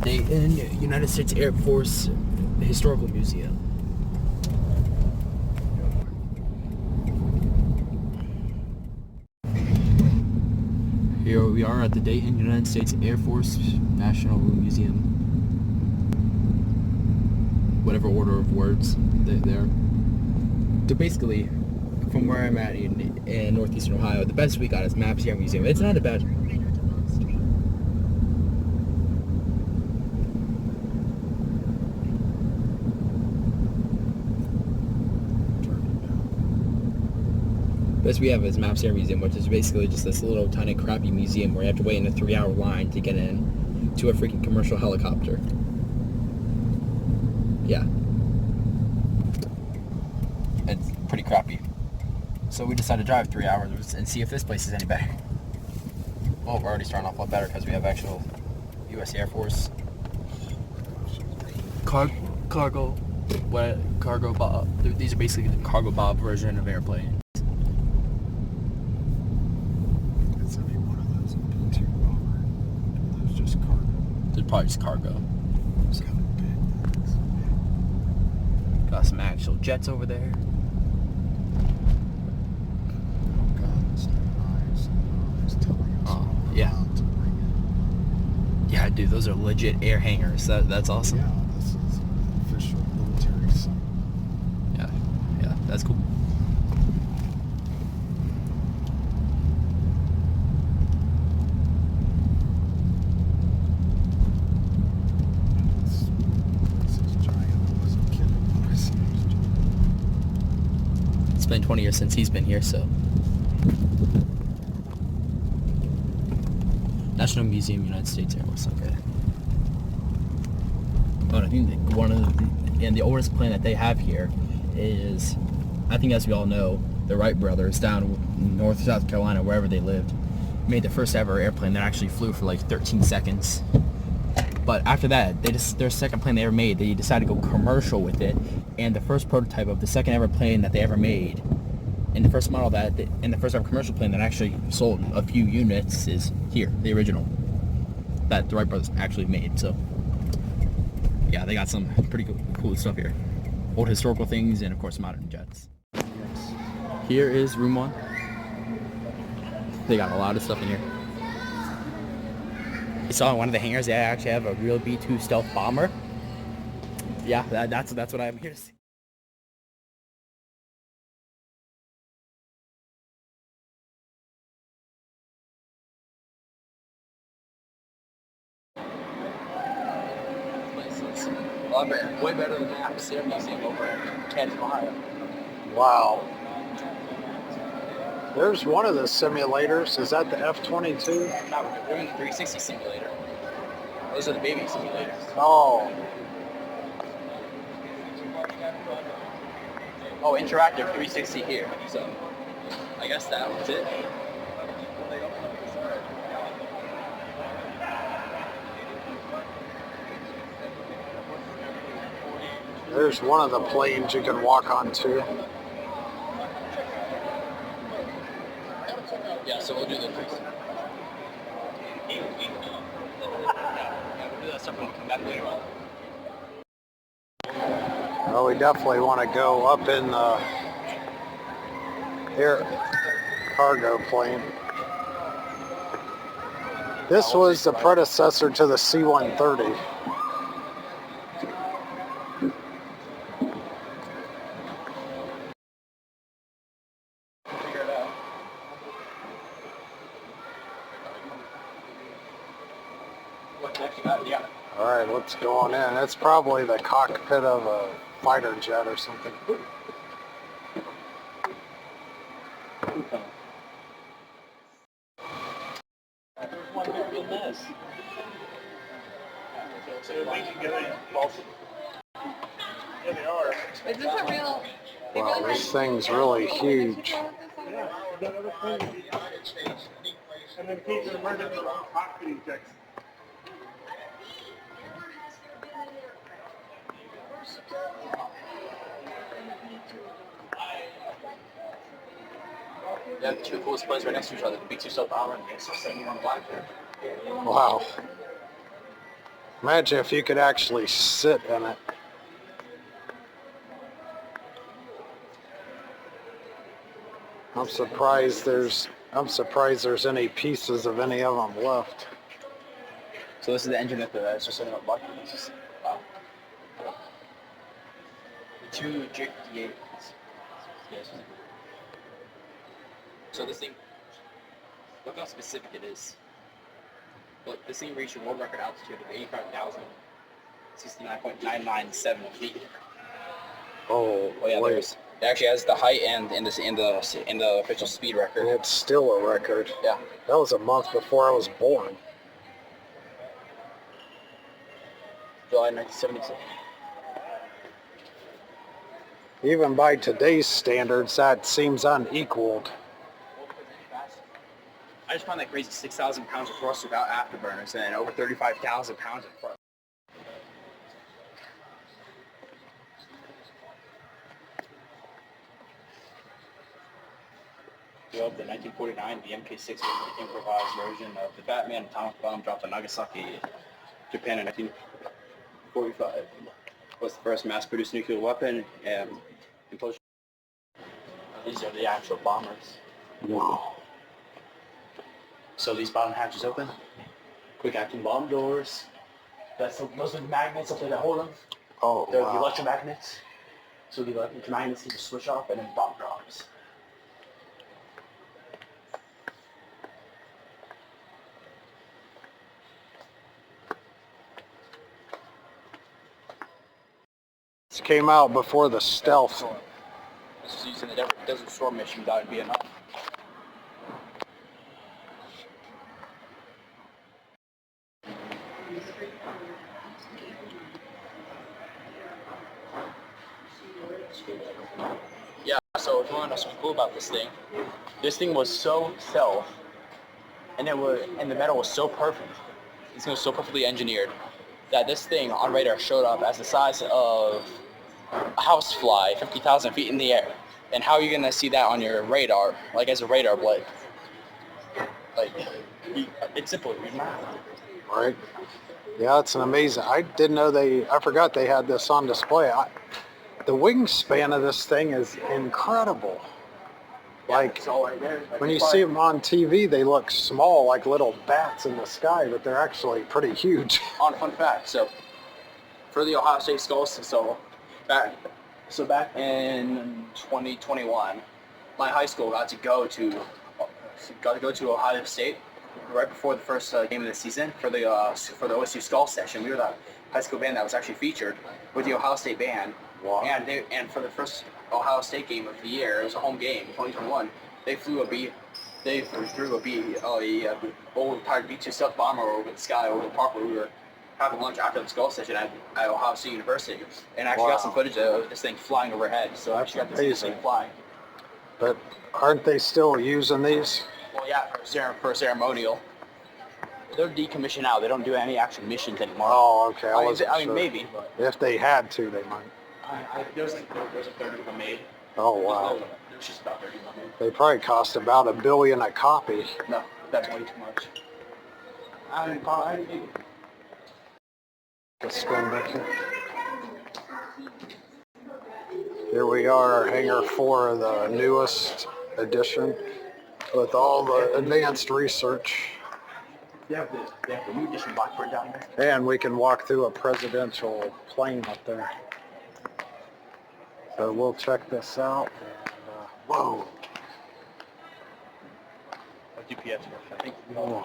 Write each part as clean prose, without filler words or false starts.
Dayton, United States Air Force Historical Museum. Here we are at the Dayton, United States Air Force National Museum. Whatever order of words they're. So basically, from where I'm at in northeastern Ohio, the best we got is Maps Air Museum. It's not a bad. Best we have is Maps Air Museum, which is basically just this little tiny crappy museum where you have to wait in a 3-hour line to get in to a freaking commercial helicopter. Yeah. It's pretty crappy. So we decided to drive 3 hours and see if this place is any better. Well, we're already starting off a lot better because we have actual U.S. Air Force cargo bob. These are basically the cargo bob version of airplane. Probably just cargo. So, got some actual jets over there. Oh, yeah. Yeah, dude, those are legit air hangars. That's awesome. Yeah, this is an official military site. Yeah, that's cool. It's been 20 years since he's been here, so. National Museum, United States Air Force, okay. Oh, I think one of the oldest plane that they have here is, I think as we all know, the Wright brothers down in North South Carolina, wherever they lived, made the first ever airplane that actually flew for like 13 seconds. But after that, their second plane they ever made, they decided to go commercial with it. And the first prototype of the second ever plane that they ever made, and the first model and the first ever commercial plane that actually sold a few units is here, the original that the Wright brothers actually made. So yeah, they got some pretty cool stuff here. Old historical things and of course modern jets. Here is room 1. They got a lot of stuff in here. I saw in one of the hangars they actually have a real B-2 stealth bomber. Yeah, that's what I'm here to see. Way better than Maps Air Museum over in Dayton, Ohio. Wow. There's one of the simulators. Is that the F-22? No, we're in the 360 simulator. Those are the baby simulators. Oh. Oh, interactive 360 here. So, I guess that was it. There's one of the planes you can walk on too. Yeah, so we'll do the 360. Yeah, we'll do that stuff when we come back later on. Well, we definitely want to go up in the air cargo plane. This was the predecessor to the C-130. All right, let's go on in. It's probably the cockpit of a fighter jet or something. What a real mess. Yeah, they are. Is this a real? Wow, this thing's really huge. Yeah, another thing. And then keep the emergency cockpit ejects. They have two coolest planes right next to each other, the B-2 Stealth Bomber and the X-71 Blackbird. Wow. Imagine if you could actually sit in it. I'm surprised there's any pieces of any of them left. So this is the engine that it's just setting up Blackbird. Wow. The two J58. Yes. So this thing, look how specific it is. Look, this thing reached a world record altitude of 85,069.997 feet. Oh, Yeah, wait. it actually has the height and in the official speed record. It's still a record. Yeah. That was a month before I was born. July 1976. Even by today's standards, that seems unequaled. I just found that crazy 6,000 pounds of thrust without afterburners and over 35,000 pounds of thrust. The 1949, the MK6 was an improvised version of the Batman atomic bomb dropped on Nagasaki, Japan in 1945. It was the first mass-produced nuclear weapon and implosion. These are the actual bombers. Wow. So these bottom hatches open, quick-acting bomb doors. Those are the magnets up there that hold them. Oh, They're the wow. electromagnets. So the electromagnets need to switch off and then bomb drops. This came out before the stealth. This is using the Desert Storm mission without it being up. Yeah, so if you want to know something cool about this thing was so stealth, and the metal was so perfect. This thing was so perfectly engineered that this thing on radar showed up as the size of a housefly, 50,000 feet in the air. And how are you gonna see that on your radar, like as a radar blade? Like, it's simple. Use math. Right? Yeah, it's an amazing. I didn't know I forgot they had this on display. The wingspan of this thing is incredible. Like, it's all right there. when you see them on TV, they look small, like little bats in the sky, but they're actually pretty huge. On a fun fact, so for the Ohio State Skulls, back in 2021, my high school got to go to Ohio State right before the first game of the season for the OSU Skull session. We were the high school band that was actually featured with the Ohio State band. Wow. And for the first Ohio State game of the year, it was a home game, 2021. They threw a old tired B-2 Stealth Bomber over the sky over the park where we were having lunch after the Skull session at Ohio State University, and actually got some footage of this thing flying overhead. So I actually got to see this thing flying. But aren't they still using these? Well, yeah, for ceremonial. They're decommissioned now. They don't do any actual missions anymore. Oh, okay. I mean, sure. maybe. But If they had to, they might. there's a third of them made. Oh, wow. There's just about 30 of them made. They probably cost about $1 billion a copy. No, that's way too much. Maybe. Let's spin back here. Here we are, Hangar 4 of the newest edition with all the advanced research. They have the new edition Blackbird down there. And we can walk through a presidential plane up there. So we'll check this out. And, whoa. A GPS, I think. Whoa.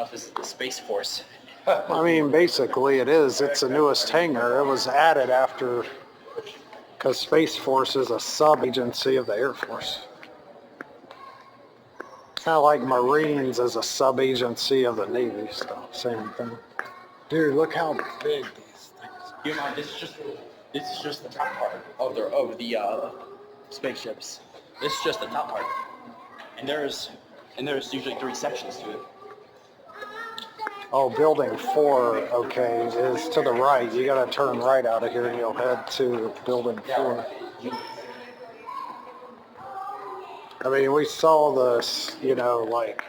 know if this is the Space Force. I mean, basically it is. It's the newest hangar. It was added after, because Space Force is a sub-agency of the Air Force. Kind of like Marines is a sub-agency of the Navy, so same thing. Dude, look how big these things You know, this is just the top part of the spaceships. This is just the top part, and there's usually 3 sections to it. Oh, building 4, okay, is to the right. You gotta turn right out of here and you'll head to building 4. I mean, we saw this, you know, like...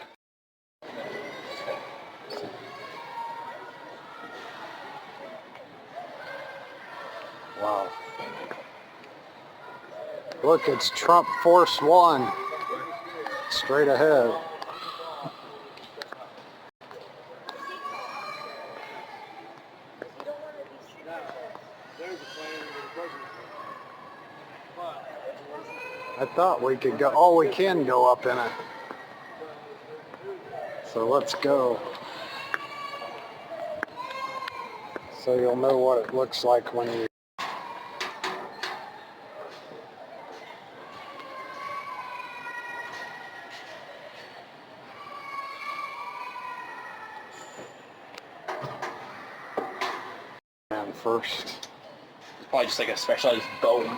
Wow. Look, it's Trump Force 1. Straight ahead. I thought we could go, oh, we can go up in it. So let's go. So you'll know what it looks like when you... And first. It's probably just like a specialized boat.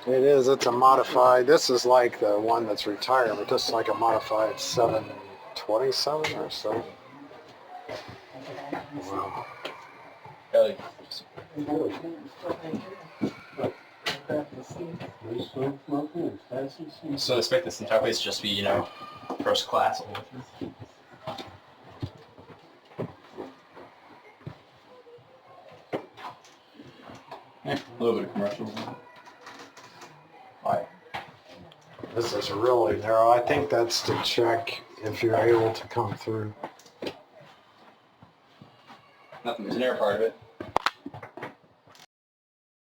It is, it's a modified, this is like the one that's retired, but this is like a modified 727 or so. Wow. Really. So I expect this entire place to just be, you know, first class. Yeah, a little bit of commercial. Right. This is really narrow. I think that's to check if you're able to come through. Nothing, there's an air part of it.